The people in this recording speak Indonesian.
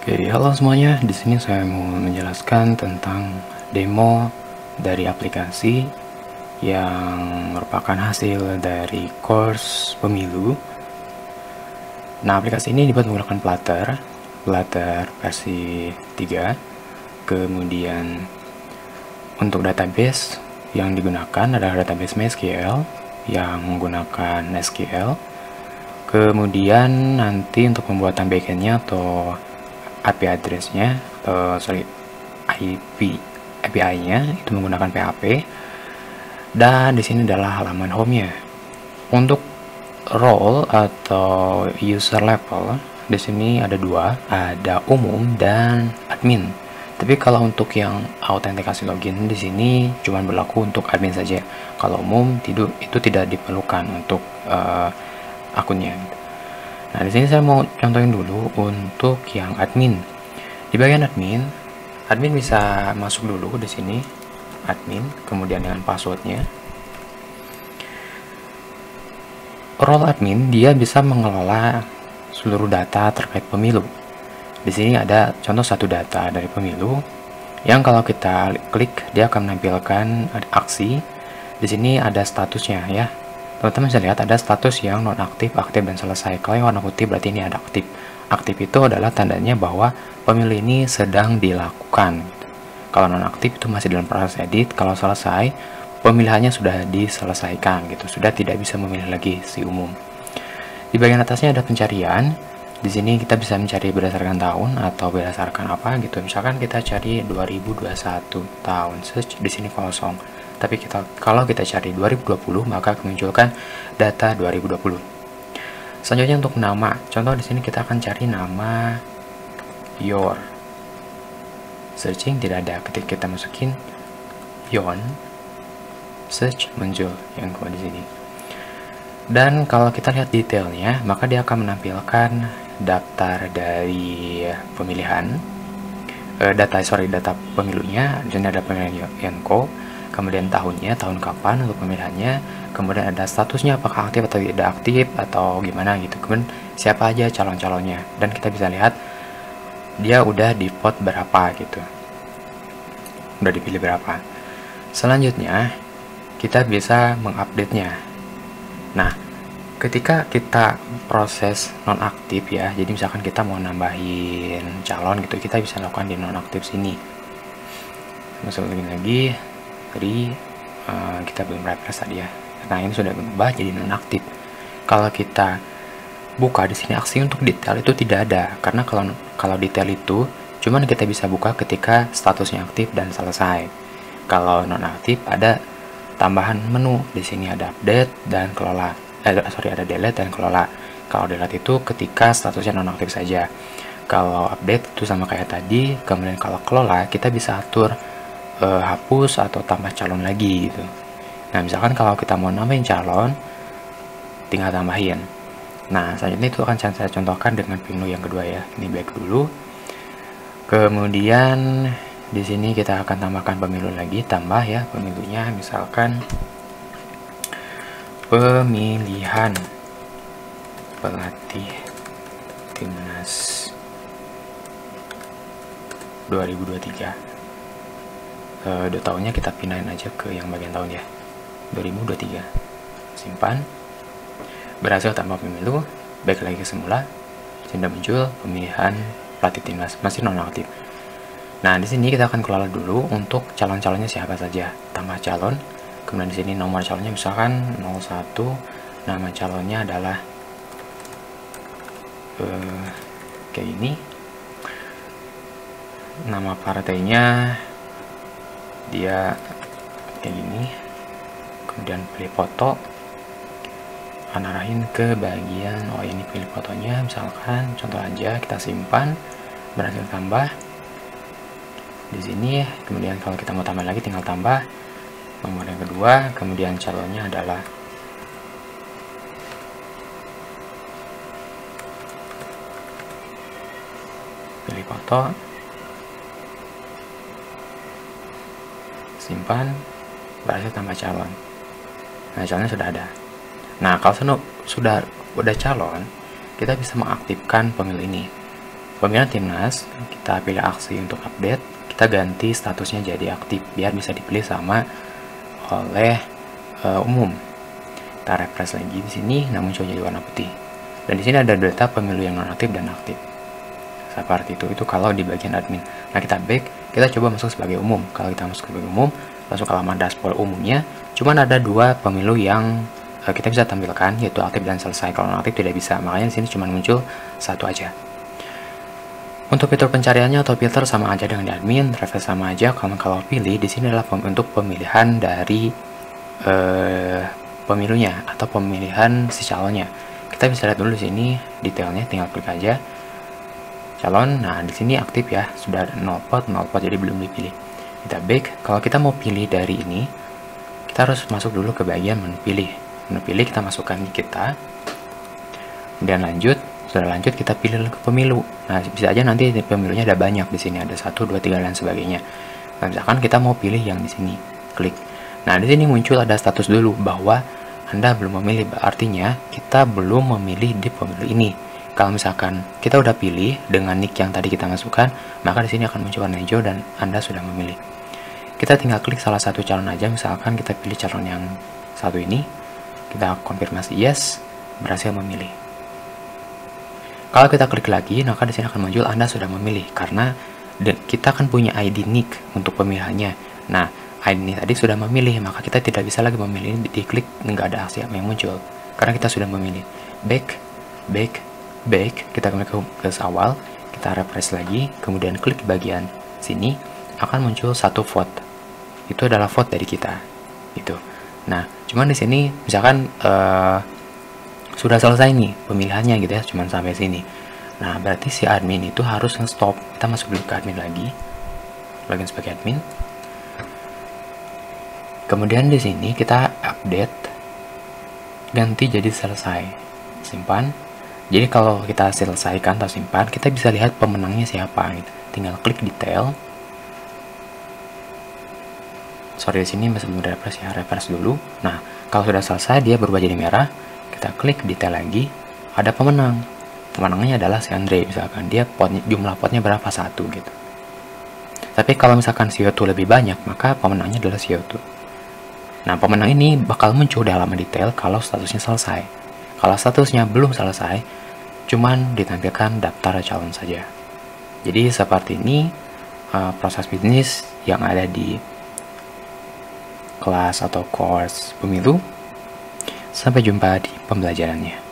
Oke, halo semuanya. Di sini saya mau menjelaskan tentang demo dari aplikasi yang merupakan hasil dari course pemilu. Nah, aplikasi ini dibuat menggunakan Flutter versi 3. Kemudian untuk database yang digunakan adalah database MySQL yang menggunakan SQL. Kemudian nanti untuk pembuatan backendnya atau IP address-nya, API-nya itu menggunakan PHP. Dan di sini adalah halaman home-nya. Untuk role atau user level di sini ada dua, ada umum dan admin. Tapi kalau untuk yang autentikasi login di sini cuma berlaku untuk admin saja. Kalau umum itu tidak diperlukan untuk akunnya. Nah, di sini saya mau contohin dulu untuk yang admin. Di bagian admin bisa masuk dulu di sini, admin, kemudian dengan passwordnya. Role admin dia bisa mengelola seluruh data terkait pemilu. Di sini ada contoh satu data dari pemilu yang kalau kita klik dia akan menampilkan aksi. Di sini ada statusnya ya. Teman-teman bisa lihat ada status yang nonaktif, aktif, dan selesai. Kalau yang warna putih berarti ini ada aktif. Aktif itu adalah tandanya bahwa pemilu ini sedang dilakukan. Kalau nonaktif itu masih dalam proses edit. Kalau selesai, pemilihannya sudah diselesaikan gitu. Sudah tidak bisa memilih lagi si umum. Di bagian atasnya ada pencarian. Di sini kita bisa mencari berdasarkan tahun atau berdasarkan apa gitu. Misalkan kita cari 2021 tahun, search di sini kosong. Tapi kalau kita cari 2020 maka kemunculkan data 2020. Selanjutnya untuk nama. Contoh di sini kita akan cari nama your. Searching tidak ada. Ketika kita masukin yon, search muncul yang kedua di sini. Dan kalau kita lihat detailnya, maka dia akan menampilkan daftar dari pemilihan, data pemilunya. Di sini ada pemilihan Yanko, kemudian tahunnya, tahun kapan untuk pemilihannya, kemudian ada statusnya apakah aktif atau tidak aktif atau gimana gitu, kemudian siapa aja calon-calonnya, dan kita bisa lihat dia udah di vote berapa gitu, udah dipilih berapa. Selanjutnya kita bisa mengupdate-nya. Nah, ketika kita proses nonaktif ya, jadi misalkan kita mau nambahin calon gitu, kita bisa lakukan di nonaktif sini. Masuk lagi tadi kita belum refresh tadi ya. Nah, ini sudah berubah jadi nonaktif. Kalau kita buka di sini aksi untuk detail itu tidak ada, karena kalau detail itu cuman kita bisa buka ketika statusnya aktif dan selesai. Kalau nonaktif ada tambahan menu. Di sini ada update dan kelola. Ada delete dan kelola. Kalau delete itu ketika statusnya nonaktif saja. Kalau update itu sama kayak tadi. Kemudian kalau kelola kita bisa atur hapus atau tambah calon lagi gitu. Nah, misalkan kalau kita mau nambahin calon, tinggal tambahin. Nah, selanjutnya itu akan saya contohkan dengan menu yang kedua ya. Ini back dulu. Kemudian di sini kita akan tambahkan pemilu lagi, tambah ya pemilunya, misalkan pemilihan pelatih timnas 2023. Tahunnya kita pindahin aja ke yang bagian tahun ya, 2023. Simpan. Berhasil tambah pemilu, back lagi ke semula. Sudah muncul pemilihan pelatih timnas, masih nonaktif. Nah, di sini kita akan kelola dulu untuk calon-calonnya siapa saja. Tambah calon. Kemudian di sini nomor calonnya misalkan 01, nama calonnya adalah kayak ini. Nama partainya dia kayak gini. Kemudian pilih foto. Akan arahin ke bagian ini pilih fotonya, misalkan contoh aja, kita simpan. Berhasil tambah di sini. Kemudian kalau kita mau tambah lagi tinggal tambah nomor yang kedua. Kemudian calonnya adalah pilih foto, simpan, berhasil tambah calon. Nah, calonnya sudah ada. Nah, kalau sudah calon, kita bisa mengaktifkan pemilu ini. pemilihan timnas, kita pilih aksi untuk update, kita ganti statusnya jadi aktif biar bisa dipilih sama oleh umum. Kita refresh lagi di sini, namun muncul jadi warna putih. Dan di sini ada data pemilu yang nonaktif dan aktif. Seperti itu kalau di bagian admin. Nah, kita back, kita coba masuk sebagai umum. Kalau kita masuk sebagai umum, masuk ke halaman dashboard umumnya, cuman ada 2 pemilu yang kita bisa tampilkan, yaitu aktif dan selesai. Kalau non aktif tidak bisa, makanya di sini cuma muncul 1 aja. Untuk fitur pencariannya atau filter sama aja dengan di admin, refresh sama aja. Kalau pilih di sini adalah untuk pemilihan dari pemilunya atau pemilihan si calonnya. Kita bisa lihat dulu di sini detailnya, tinggal klik aja calon. Nah, di sini aktif ya, sudah 0 pot, jadi belum dipilih. Kita back. Kalau kita mau pilih dari ini, kita harus masuk dulu ke bagian menu pilih. Menu pilih kita masukkan kita, kemudian lanjut. Sudah lanjut, kita pilih ke pemilu. Nah, bisa aja nanti pemilunya ada banyak di sini, ada 1, 2, 3 dan sebagainya. Nah, misalkan kita mau pilih yang di sini, klik. Nah, di sini muncul ada status dulu bahwa Anda belum memilih, artinya kita belum memilih di pemilu ini. Kalau misalkan kita udah pilih dengan nick yang tadi kita masukkan, maka di sini akan muncul warna hijau dan Anda sudah memilih. Kita tinggal klik salah satu calon aja, misalkan kita pilih calon yang satu ini, kita konfirmasi yes, berhasil memilih. Kalau kita klik lagi, maka di sini akan muncul Anda sudah memilih, karena kita akan punya ID nick untuk pemilihannya. Nah, ID nick tadi sudah memilih, maka kita tidak bisa lagi memilih, diklik nggak ada aksi yang muncul, karena kita sudah memilih. Back, kita kembali ke awal, kita refresh lagi, kemudian klik bagian sini, akan muncul 1 vote. Itu adalah vote dari kita. Itu. Nah, cuman di sini misalkan sudah selesai nih pemilihannya gitu ya, cuman sampai sini. Nah, berarti si admin itu harus nge-stop. Kita masuk dulu ke admin lagi. Login sebagai admin. Kemudian di sini kita update, ganti jadi selesai. Simpan. Jadi kalau kita selesaikan atau simpan, kita bisa lihat pemenangnya siapa gitu. Tinggal klik detail. Sorry, di sini masih belum refresh ya, refresh dulu. Nah, kalau sudah selesai dia berubah jadi merah, kita klik detail lagi, ada pemenang. Pemenangnya adalah si Andre, misalkan dia jumlah potnya berapa, 1 gitu. Tapi kalau misalkan CO2 lebih banyak, maka pemenangnya adalah CO2. Nah, pemenang ini bakal muncul di halaman detail kalau statusnya selesai. Kalau statusnya belum selesai, cuman ditampilkan daftar calon saja. Jadi seperti ini proses bisnis yang ada di kelas atau course pemilu. Sampai jumpa di pembelajarannya.